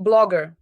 Blogger.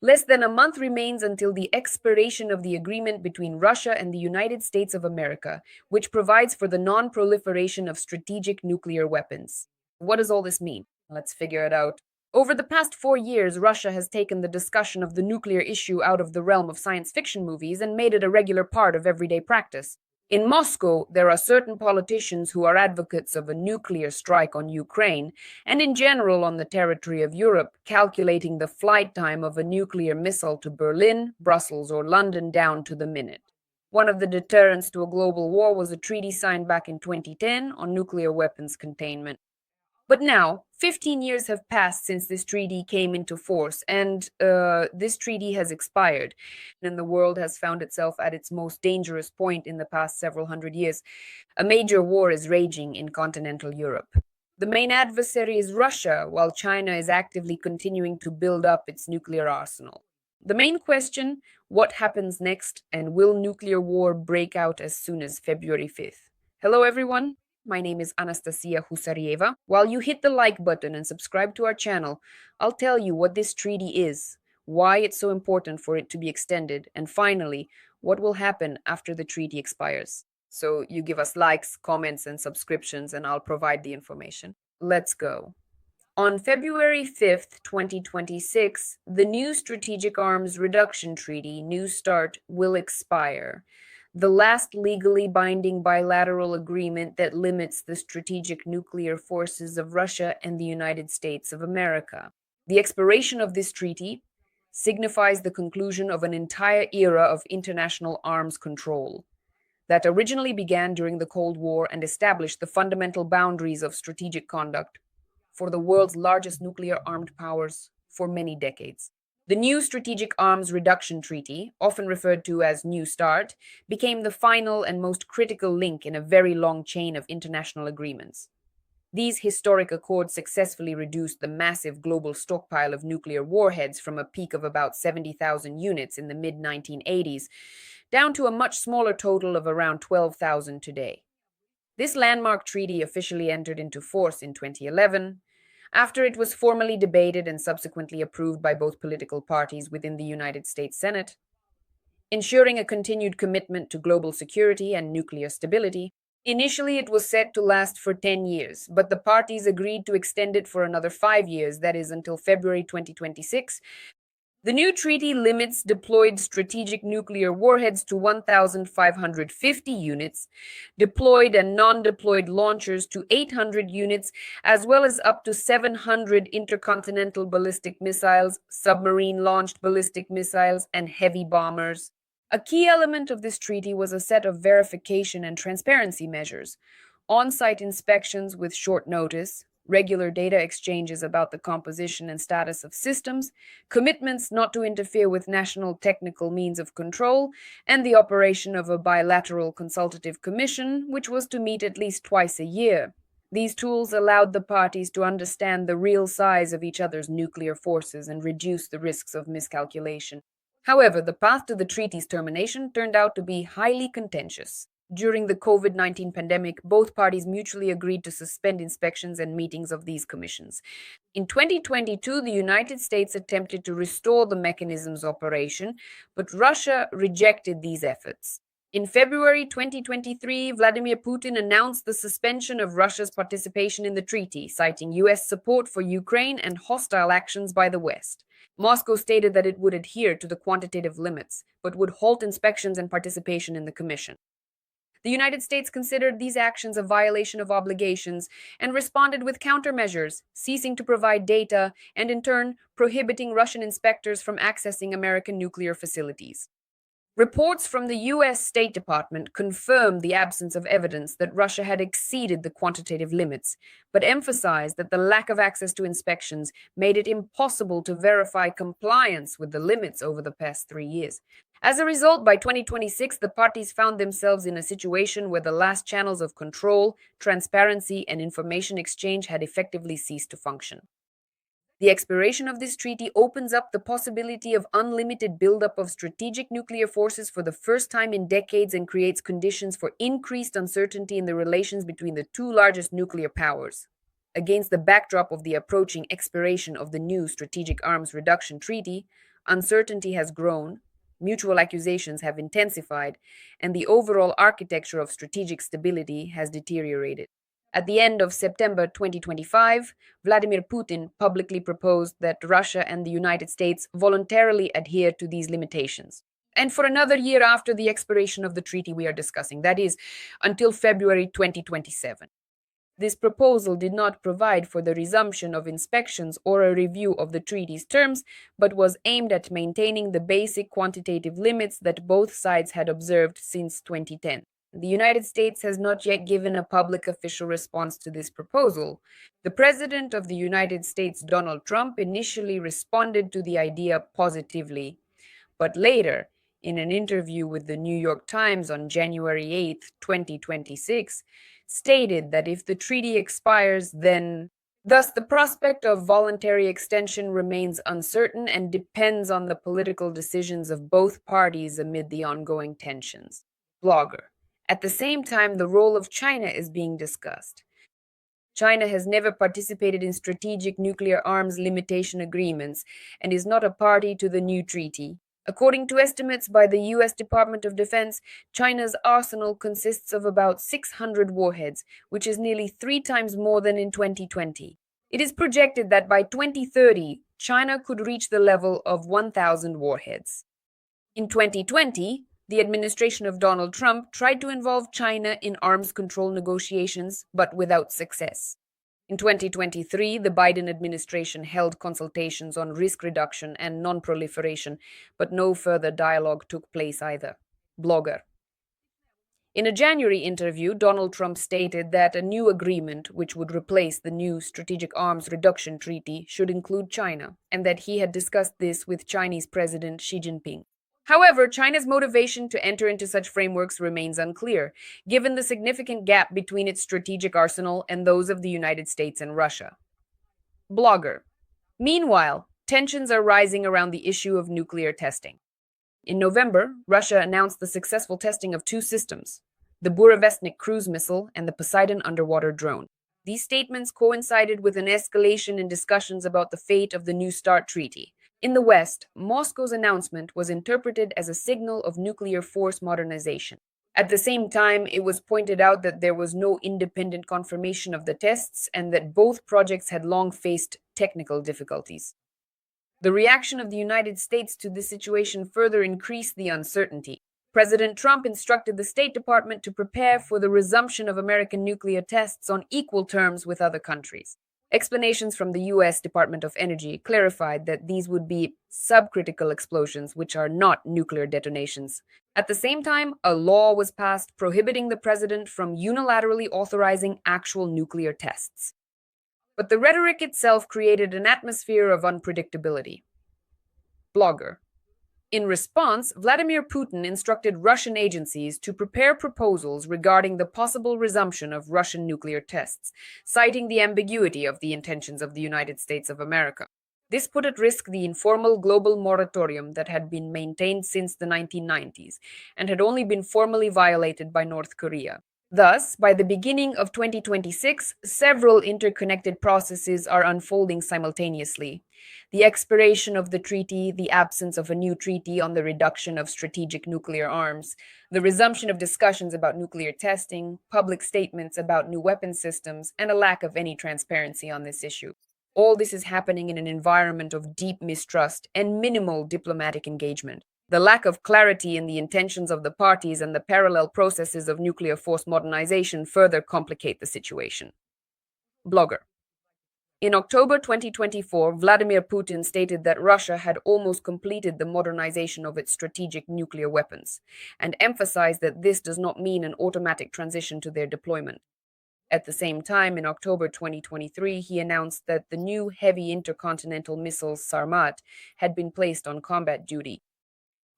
Less than a month remains until the expiration of the agreement between Russia and the United States of America, which provides for the non-proliferation of strategic nuclear weapons. What does all this mean? Let's figure it out. Over the past 4 years, Russia has taken the discussion of the nuclear issue out of the realm of science fiction movies and made it a regular part of everyday practice. In Moscow, there are certain politicians who are advocates of a nuclear strike on Ukraine and in general on the territory of Europe, calculating the flight time of a nuclear missile to Berlin, Brussels, or London down to the minute. One of the deterrents to a global war was a treaty signed back in 2010 on nuclear weapons containment. But now, 15 years have passed since this treaty came into force, and this treaty has expired, and the world has found itself at its most dangerous point in the past several hundred years. A major war is raging in continental Europe. The main adversary is Russia, while China is actively continuing to build up its nuclear arsenal. The main question, what happens next, and will nuclear war break out as soon as February 5th? Hello, everyone. My name is Anastasiia Husarieva. While you hit the like button and subscribe to our channel, I'll tell you what this treaty is, why it's so important for it to be extended, and finally, what will happen after the treaty expires. So you give us likes, comments, and subscriptions, and I'll provide the information. Let's go. On February 5th, 2026, the new Strategic Arms Reduction Treaty, New START, will expire. The last legally binding bilateral agreement that limits the strategic nuclear forces of Russia and the United States of America. The expiration of this treaty signifies the conclusion of an entire era of international arms control that originally began during the Cold War and established the fundamental boundaries of strategic conduct for the world's largest nuclear armed powers for many decades. The new Strategic Arms Reduction Treaty, often referred to as New START, became the final and most critical link in a very long chain of international agreements. These historic accords successfully reduced the massive global stockpile of nuclear warheads from a peak of about 70,000 units in the mid-1980s down to a much smaller total of around 12,000 today. This landmark treaty officially entered into force in 2011, after it was formally debated and subsequently approved by both political parties within the United States Senate, ensuring a continued commitment to global security and nuclear stability. Initially, it was set to last for 10 years, but the parties agreed to extend it for another 5 years, that is, until February 2026. The new treaty limits deployed strategic nuclear warheads to 1,550 units, deployed and non-deployed launchers to 800 units, as well as up to 700 intercontinental ballistic missiles, submarine-launched ballistic missiles, and heavy bombers. A key element of this treaty was a set of verification and transparency measures, on-site inspections with short notice, regular data exchanges about the composition and status of systems, commitments not to interfere with national technical means of control, and the operation of a bilateral consultative commission, which was to meet at least twice a year. These tools allowed the parties to understand the real size of each other's nuclear forces and reduce the risks of miscalculation. However, the path to the treaty's termination turned out to be highly contentious. During the COVID-19 pandemic, both parties mutually agreed to suspend inspections and meetings of these commissions. In 2022, the United States attempted to restore the mechanism's operation, but Russia rejected these efforts. In February 2023, Vladimir Putin announced the suspension of Russia's participation in the treaty, citing U.S. support for Ukraine and hostile actions by the West. Moscow stated that it would adhere to the quantitative limits, but would halt inspections and participation in the commission. The United States considered these actions a violation of obligations and responded with countermeasures, ceasing to provide data and, in turn, prohibiting Russian inspectors from accessing American nuclear facilities. Reports from the U.S. State Department confirmed the absence of evidence that Russia had exceeded the quantitative limits, but emphasized that the lack of access to inspections made it impossible to verify compliance with the limits over the past 3 years. As a result, by 2026, the parties found themselves in a situation where the last channels of control, transparency, and information exchange had effectively ceased to function. The expiration of this treaty opens up the possibility of unlimited buildup of strategic nuclear forces for the first time in decades and creates conditions for increased uncertainty in the relations between the two largest nuclear powers. Against the backdrop of the approaching expiration of the new Strategic Arms Reduction Treaty, uncertainty has grown, mutual accusations have intensified, and the overall architecture of strategic stability has deteriorated. At the end of September 2025, Vladimir Putin publicly proposed that Russia and the United States voluntarily adhere to these limitations. And for another year after the expiration of the treaty we are discussing, that is, until February 2027. This proposal did not provide for the resumption of inspections or a review of the treaty's terms, but was aimed at maintaining the basic quantitative limits that both sides had observed since 2010. The United States has not yet given a public official response to this proposal. The President of the United States, Donald Trump, initially responded to the idea positively, but later, in an interview with the New York Times on January 8, 2026, stated that if the treaty expires, then. Thus, the prospect of voluntary extension remains uncertain and depends on the political decisions of both parties amid the ongoing tensions. Blogger. At the same time, the role of China is being discussed. China has never participated in strategic nuclear arms limitation agreements and is not a party to the new treaty. According to estimates by the U.S. Department of Defense, China's arsenal consists of about 600 warheads, which is nearly 3 times more than in 2020. It is projected that by 2030, China could reach the level of 1,000 warheads. In 2020, the administration of Donald Trump tried to involve China in arms control negotiations, but without success. In 2023, the Biden administration held consultations on risk reduction and non-proliferation, but no further dialogue took place either. Blogger. In a January interview, Donald Trump stated that a new agreement, which would replace the new Strategic Arms Reduction Treaty, should include China, and that he had discussed this with Chinese President Xi Jinping. However, China's motivation to enter into such frameworks remains unclear, given the significant gap between its strategic arsenal and those of the United States and Russia. Blogger. Meanwhile, tensions are rising around the issue of nuclear testing. In November, Russia announced the successful testing of 2 systems, the Burevestnik cruise missile and the Poseidon underwater drone. These statements coincided with an escalation in discussions about the fate of the New START treaty. In the West, Moscow's announcement was interpreted as a signal of nuclear force modernization. At the same time, it was pointed out that there was no independent confirmation of the tests and that both projects had long faced technical difficulties. The reaction of the United States to this situation further increased the uncertainty. President Trump instructed the State Department to prepare for the resumption of American nuclear tests on equal terms with other countries. Explanations from the U.S. Department of Energy clarified that these would be subcritical explosions, which are not nuclear detonations. At the same time, a law was passed prohibiting the president from unilaterally authorizing actual nuclear tests. But the rhetoric itself created an atmosphere of unpredictability. Blogger. In response, Vladimir Putin instructed Russian agencies to prepare proposals regarding the possible resumption of Russian nuclear tests, citing the ambiguity of the intentions of the United States of America. This put at risk the informal global moratorium that had been maintained since the 1990s and had only been formally violated by North Korea. Thus, by the beginning of 2026, several interconnected processes are unfolding simultaneously. The expiration of the treaty, the absence of a new treaty on the reduction of strategic nuclear arms, the resumption of discussions about nuclear testing, public statements about new weapon systems, and a lack of any transparency on this issue. All this is happening in an environment of deep mistrust and minimal diplomatic engagement. The lack of clarity in the intentions of the parties and the parallel processes of nuclear force modernization further complicate the situation. Blogger. In October 2024, Vladimir Putin stated that Russia had almost completed the modernization of its strategic nuclear weapons, and emphasized that this does not mean an automatic transition to their deployment. At the same time, in October 2023, he announced that the new heavy intercontinental missiles Sarmat had been placed on combat duty.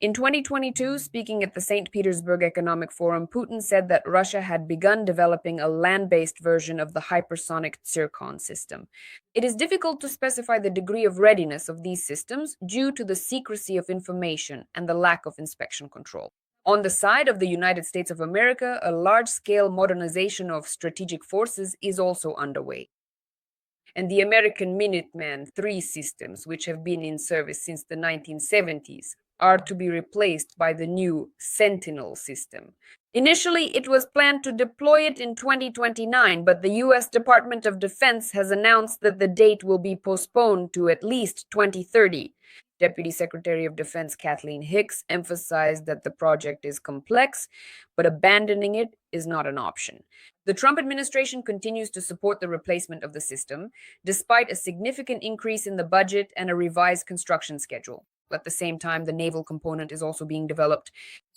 In 2022, speaking at the St. Petersburg Economic Forum, Putin said that Russia had begun developing a land-based version of the hypersonic Zircon system. It is difficult to specify the degree of readiness of these systems due to the secrecy of information and the lack of inspection control. On the side of the United States of America, a large-scale modernization of strategic forces is also underway. and the American Minuteman III systems, which have been in service since the 1970s, are to be replaced by the new Sentinel system. Initially, it was planned to deploy it in 2029, but the US Department of Defense has announced that the date will be postponed to at least 2030. Deputy Secretary of Defense Kathleen Hicks emphasized that the project is complex, but abandoning it is not an option. The Trump administration continues to support the replacement of the system, despite a significant increase in the budget and a revised construction schedule. At the same time, the naval component is also being developed.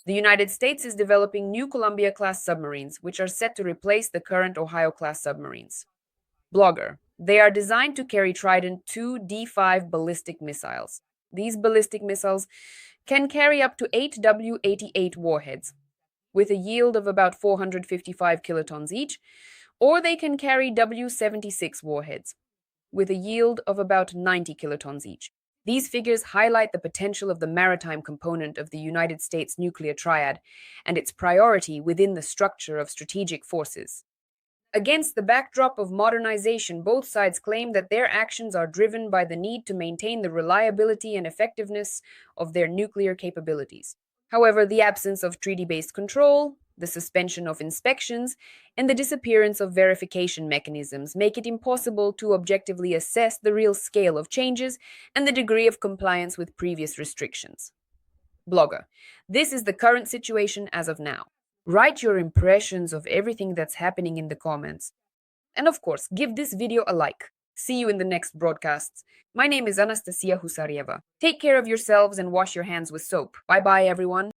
The United States is developing new Columbia-class submarines, which are set to replace the current Ohio-class submarines. Blogger. They are designed to carry Trident II D5 ballistic missiles. These ballistic missiles can carry up to 8 W-88 warheads, with a yield of about 455 kilotons each, or they can carry W-76 warheads, with a yield of about 90 kilotons each. These figures highlight the potential of the maritime component of the United States nuclear triad and its priority within the structure of strategic forces. Against the backdrop of modernization, both sides claim that their actions are driven by the need to maintain the reliability and effectiveness of their nuclear capabilities. However, the absence of treaty-based control, the suspension of inspections, and the disappearance of verification mechanisms make it impossible to objectively assess the real scale of changes and the degree of compliance with previous restrictions. Blogger. This is the current situation as of now. Write your impressions of everything that's happening in the comments. And of course, give this video a like. See you in the next broadcasts. My name is Anastasiia Husarieva. Take care of yourselves and wash your hands with soap. Bye bye, everyone.